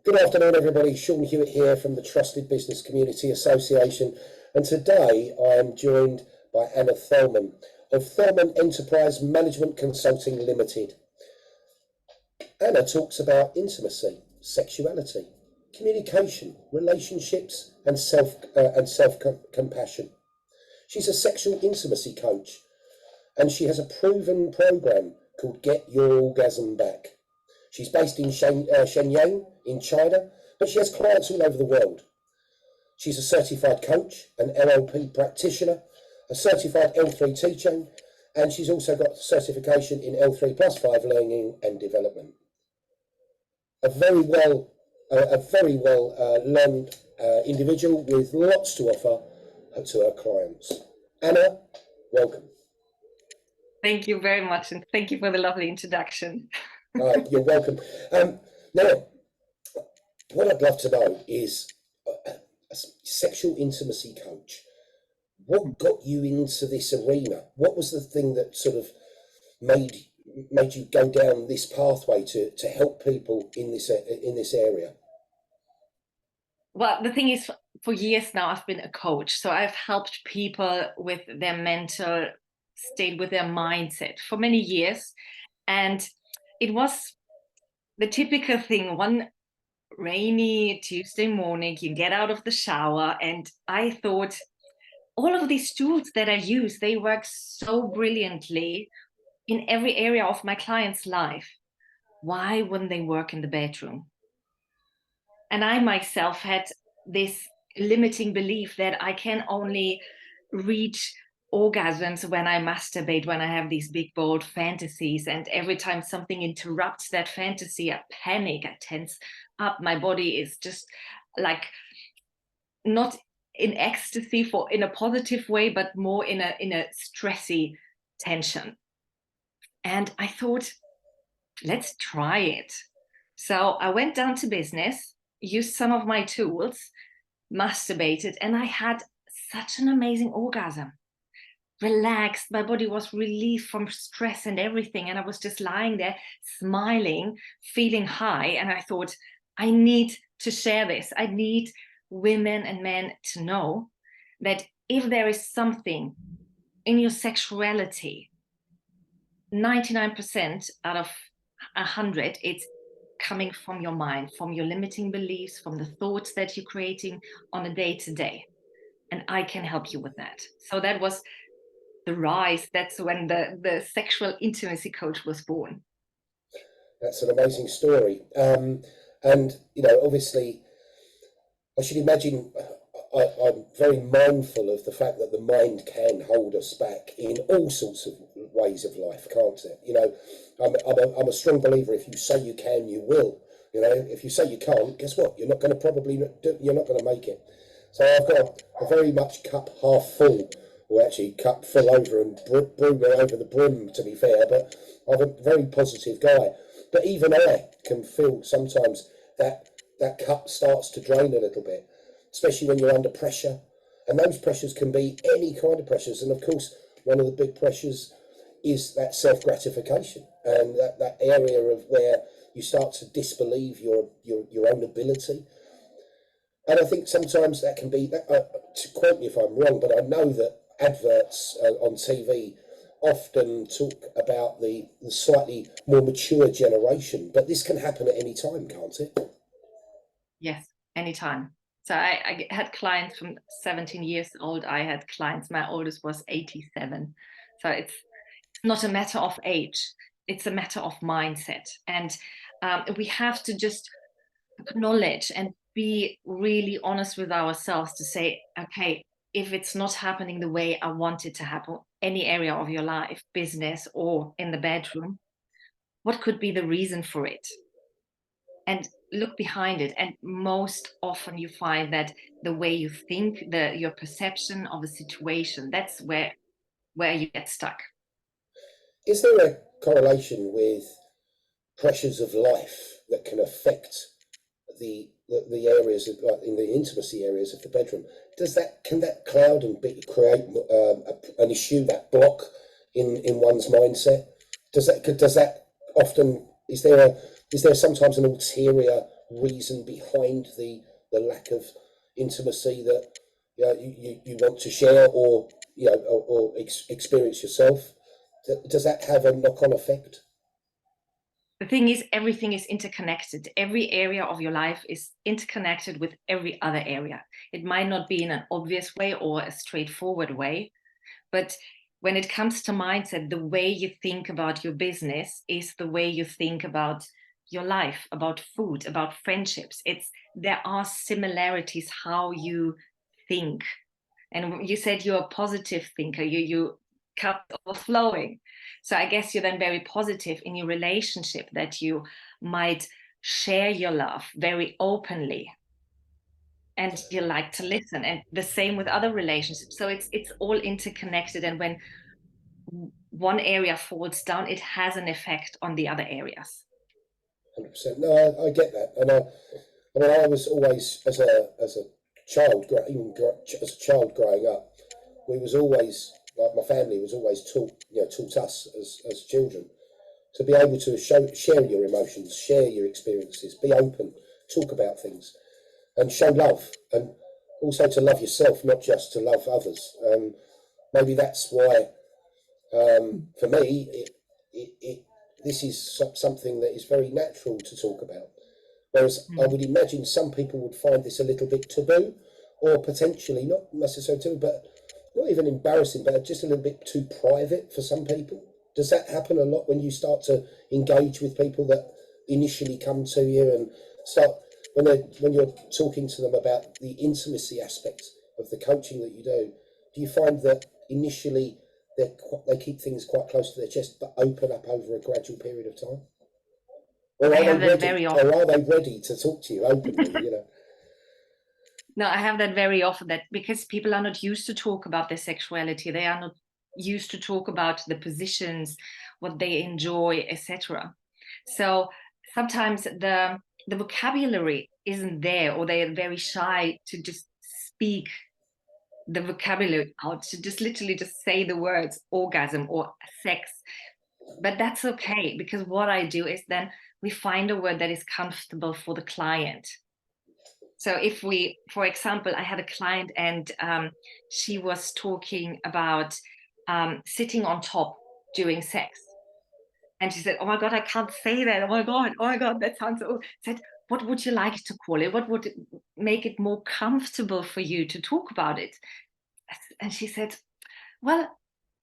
Good afternoon, everybody. Sean Hewitt here from the Trusted Business Community Association, and today I am joined by Anna Thellmann of Thellmann Enterprise Management Consulting Limited. Anna talks about intimacy, sexuality, communication, relationships, and self-compassion. She's a sexual intimacy coach, and she has a proven program called Get Your Orgasm Back. She's based in Shenyang in China, but she has clients all over the world. She's a certified coach, an NLP practitioner, a certified L3 teacher, and she's also got certification in L3+5 learning and development. A very well learned individual with lots to offer to her clients. Anna, welcome. Thank you very much, and thank you for the lovely introduction. You're welcome. Now, what I'd love to know is, a sexual intimacy coach, what got you into this arena? What was the thing that sort of made you go down this pathway to help people in this area? Well, the thing is, for years now, I've been a coach. So I've helped people with their mental state, with their mindset for many years. And it was the typical thing. One rainy Tuesday morning, you get out of the shower, and I thought, all of these tools that I use, they work so brilliantly in every area of my client's life. Why wouldn't they work in the bedroom? And I myself had this limiting belief that I can only reach orgasms when I masturbate, when I have these big, bold fantasies. And every time something interrupts that fantasy, I panic, I tense up. My body is just like not in ecstasy in a positive way, but more in a stressy tension. And I thought, let's try it. So I went down to business, used some of my tools, masturbated, and I had such an amazing orgasm. Relaxed, my body was relieved from stress and everything, and I was just lying there smiling, feeling high. And I thought, I need to share this. I need women and men to know that if there is something in your sexuality, 99% out of 100, it's coming from your mind, from your limiting beliefs, from the thoughts that you're creating on a day-to-day. And I can help you with that. So that was the rise. That's when the sexual intimacy coach was born. That's an amazing story. And, you know, obviously, I should imagine, I'm very mindful of the fact that the mind can hold us back in all sorts of ways of life, can't it? You know, I'm a strong believer, if you say you can, you will. You know, if you say you can't, guess what? You're not going to you're not going to make it. So I've got a very much cup half full, or actually cup full over and brim over the brim, to be fair, but I'm a very positive guy. But even I can feel sometimes that cup starts to drain a little bit, especially when you're under pressure. And those pressures can be any kind of pressures. And of course, one of the big pressures is that self-gratification, and that area of where you start to disbelieve your own ability. And I think sometimes that can be, to quote me if I'm wrong, but I know that adverts on TV often talk about the slightly more mature generation, but this can happen at any time, can't it? Yes, anytime. So I had clients from 17 years old. I had clients, my oldest was 87. So it's not a matter of age, it's a matter of mindset. And we have to just acknowledge and be really honest with ourselves to say, okay, if it's not happening the way I want it to happen, any area of your life, business or in the bedroom, what could be the reason for it? And look behind it. And most often you find that the way you think, your perception of a situation, that's where you get stuck. Is there a correlation with pressures of life that can affect the areas of, in the intimacy areas of the bedroom? Can that cloud and create an issue, that block in one's mindset? Does that often, is there sometimes an ulterior reason behind the lack of intimacy that you want to share or experience yourself? Does that have a knock-on effect? The thing is, everything is interconnected. Every area of your life is interconnected with every other area. It might not be in an obvious way or a straightforward way, but when it comes to mindset, the way you think about your business is the way you think about your life, about food, about friendships. There are similarities how you think. And you said you're a positive thinker, you kept overflowing. So I guess you're then very positive in your relationship, that you might share your love very openly and you like to listen, and the same with other relationships. So it's all interconnected, and when one area falls down, it has an effect on the other areas. 100%. No, I get that, and I was always as a child, as a child growing up, we was always, like, my family was always taught us as children to be able to share your emotions, share your experiences, be open, talk about things, and show love, and also to love yourself, not just to love others. Maybe that's why, for me, this is something that is very natural to talk about. Whereas I would imagine some people would find this a little bit taboo, or potentially not necessarily taboo, but not even embarrassing, but just a little bit too private for some people. Does that happen a lot when you start to engage with people that initially come to you and start, when you're talking to them about the intimacy aspect of the coaching that you do? Do you find that initially they keep things quite close to their chest but open up over a gradual period of time? Or are they ready to talk to you openly? No, I have that very often, that because people are not used to talk about their sexuality, they are not used to talk about the positions, what they enjoy, etc. So sometimes the vocabulary isn't there, or they are very shy to just speak the vocabulary out, to just literally just say the words orgasm or sex. But that's okay, because what I do is then we find a word that is comfortable for the client. So if we, for example, I had a client and she was talking about sitting on top during sex. And she said, oh my God, I can't say that. Oh my God, that sounds so. I said, what would you like to call it? What would make it more comfortable for you to talk about it? And she said, well,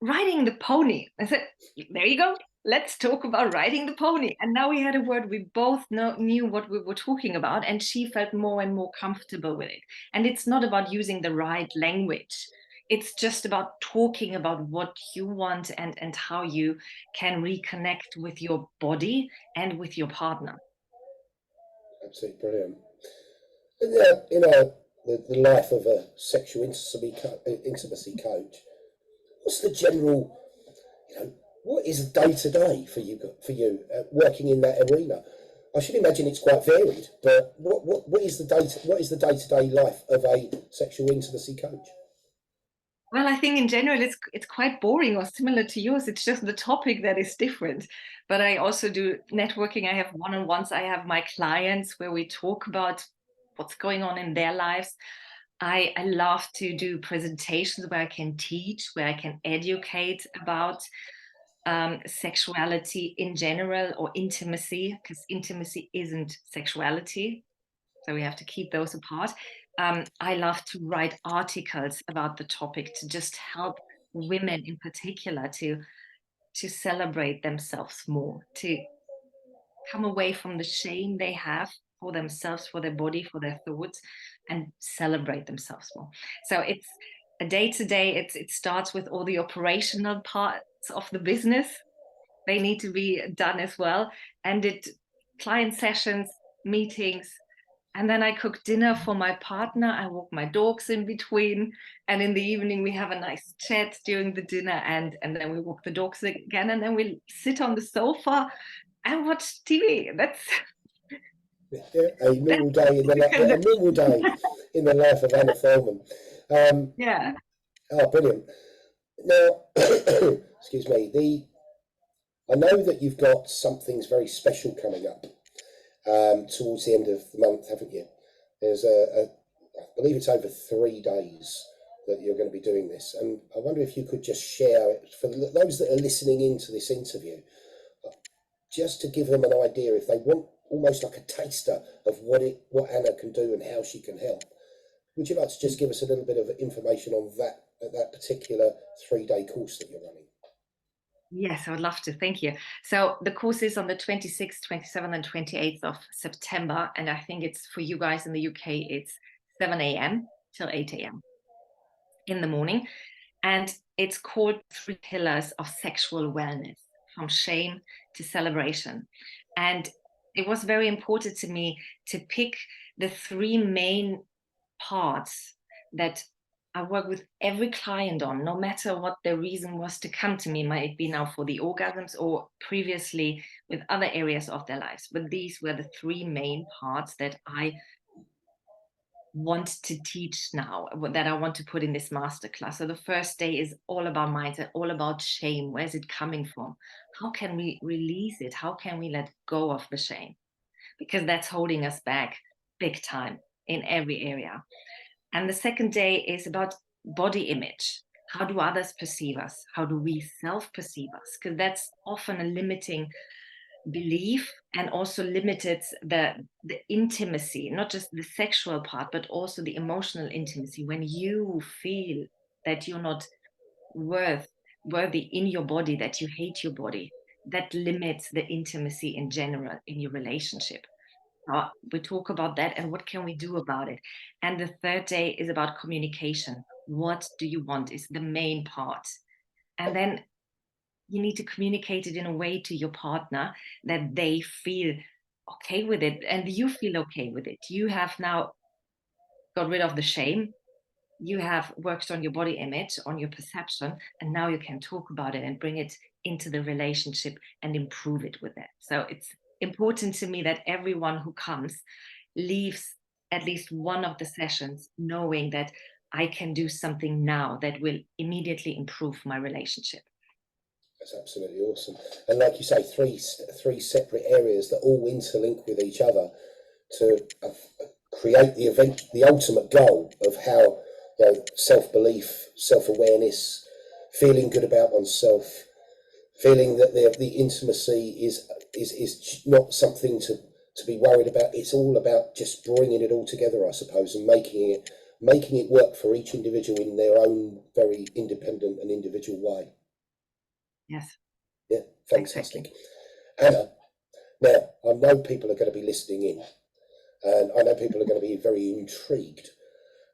riding the pony. I said, there you go. Let's talk about riding the pony. And now we had a word we both knew what we were talking about, and she felt more and more comfortable with it. And it's not about using the right language. It's just about talking about what you want and how you can reconnect with your body and with your partner. Absolutely brilliant. The life of a sexual intimacy coach, what's the general, what is day to day for you working in that arena? I should imagine it's quite varied, but what is the day-to-day life of a sexual intimacy coach? Well, I think in general it's quite boring or similar to yours. It's just the topic that is different. But I also do networking. I have one-on-ones. I have my clients where we talk about what's going on in their lives. I love to do presentations where I can teach, where I can educate about sexuality in general, or intimacy, because intimacy isn't sexuality. So we have to keep those apart. I love to write articles about the topic to just help women in particular to celebrate themselves more, to come away from the shame they have for themselves, for their body, for their thoughts, and celebrate themselves more. So it's a day-to-day. It starts with all the operational parts of the business. They need to be done as well. And client sessions, meetings, and then I cook dinner for my partner. I walk my dogs in between. And in the evening, we have a nice chat during the dinner. And then we walk the dogs again. And then we sit on the sofa and watch TV. That's a normal day in the life of Anna Thellmann. Yeah. Oh, brilliant. Now, excuse me. I know that you've got something very special coming up. towards the end of the month, haven't you? There's I believe it's over 3 days that you're going to be doing this. And I wonder if you could just share it for those that are listening into this interview, just to give them an idea, if they want almost like a taster of what Anna can do and how she can help. Would you like to just give us a little bit of information on that particular 3-day course that you're running? Yes, I would love to. Thank you. So the course is on the 26th, 27th, and 28th of September. And I think it's for you guys in the UK, it's 7 a.m. till 8 a.m. in the morning. And it's called 3 Pillars of Sexual Wellness, from shame to celebration. And it was very important to me to pick the 3 main parts that I work with every client on, no matter what their reason was to come to me, might it be now for the orgasms or previously with other areas of their lives. But these were the 3 main parts that I want to teach now, that I want to put in this masterclass. So the first day is all about mindset, all about shame. Where's it coming from? How can we release it? How can we let go of the shame? Because that's holding us back big time in every area. And the second day is about body image. How do others perceive us? How do we self-perceive us? Because that's often a limiting belief, and also limited the intimacy, not just the sexual part, but also the emotional intimacy. When you feel that you're not worthy in your body, that you hate your body, that limits the intimacy in general in your relationship. We talk about that and what can we do about it. And the third day is about communication. What do you want is the main part. And then you need to communicate it in a way to your partner that they feel okay with it and you feel okay with it. You have now got rid of the shame. You have worked on your body image, on your perception, and now you can talk about it and bring it into the relationship and improve it with it. So it's important to me that everyone who comes leaves at least one of the sessions knowing that I can do something now that will immediately improve my relationship. That's absolutely awesome. And like you say, three separate areas that all interlink with each other to create the event, the ultimate goal of how, you know, self-belief, self-awareness, feeling good about oneself, feeling that the intimacy is not something to be worried about. It's all about just bringing it all together, I suppose, and making it work for each individual in their own very independent and individual way. Yes. Yeah, fantastic. Exactly. Anna, now I know people are going to be listening in, and I know people are going to be very intrigued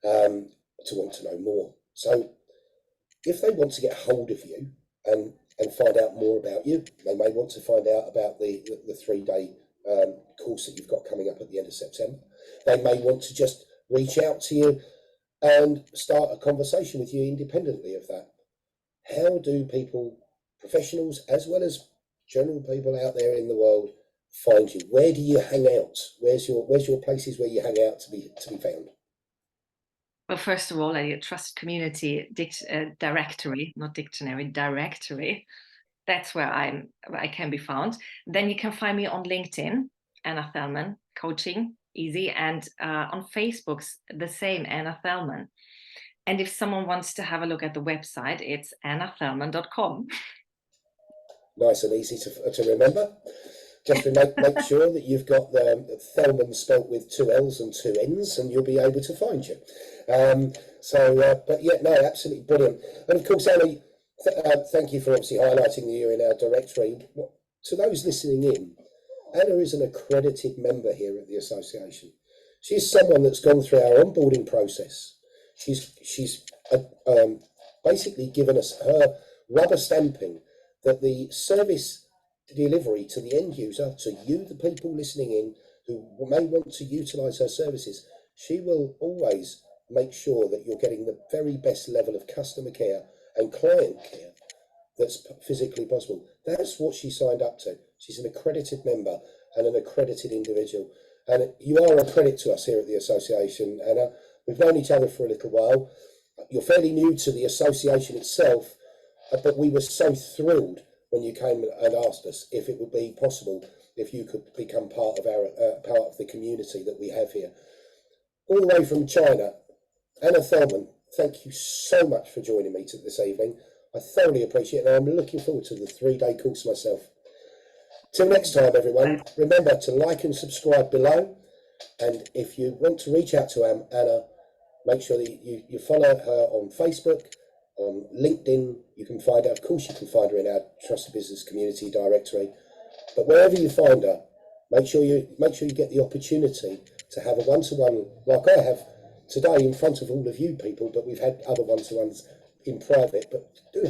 to want to know more. So if they want to get hold of you and find out more about you, they may want to find out about the 3-day course that you've got coming up at the end of September. They may want to just reach out to you and start a conversation with you independently of that. How do people, professionals as well as general people out there in the world, find you? Where do you hang out? Where's your places where you hang out to be found? Well, first of all, a trust community directory, not dictionary, directory. That's where I can be found. Then you can find me on LinkedIn, Anna Thellmann Coaching, easy, and on Facebook's the same, Anna Thellmann. And if someone wants to have a look at the website, it's annathellmann.com. Nice and easy to remember. Just to make sure that you've got the Thellmann spelt with 2 L's and 2 N's, and you'll be able to find you. But yeah, no, absolutely brilliant. And of course, Anna, thank you for obviously highlighting that you're in our directory. To those listening in, Anna is an accredited member here at the association. She's someone that's gone through our onboarding process. She's basically given us her rubber stamping that the service delivery to the end user, to you, the people listening in who may want to utilize her services, she will always make sure that you're getting the very best level of customer care and client care that's physically possible. That's what she signed up to. She's an accredited member and an accredited individual. And you are a credit to us here at the association, Anna. We've known each other for a little while. You're fairly new to the association itself, but we were so thrilled when you came and asked us if it would be possible if you could become part of the community that we have here. All the way from China, Anna Thellmann, thank you so much for joining me this evening. I thoroughly appreciate it, and I'm looking forward to the 3-day course myself. Till next time, everyone, remember to like and subscribe below. And if you want to reach out to Anna, make sure that you follow her on Facebook, on LinkedIn. You can find her, of course, you can find her in our Trusted Business Community directory. But wherever you find her, make sure you get the opportunity to have a one-to-one, like I have today in front of all of you people. But we've had other one-to-ones in private. But do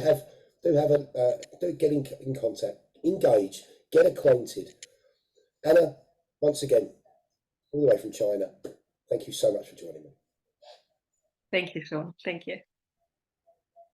get in contact, engage, get acquainted. Anna, once again, all the way from China, thank you so much for joining me. Thank you, Sean. Thank you.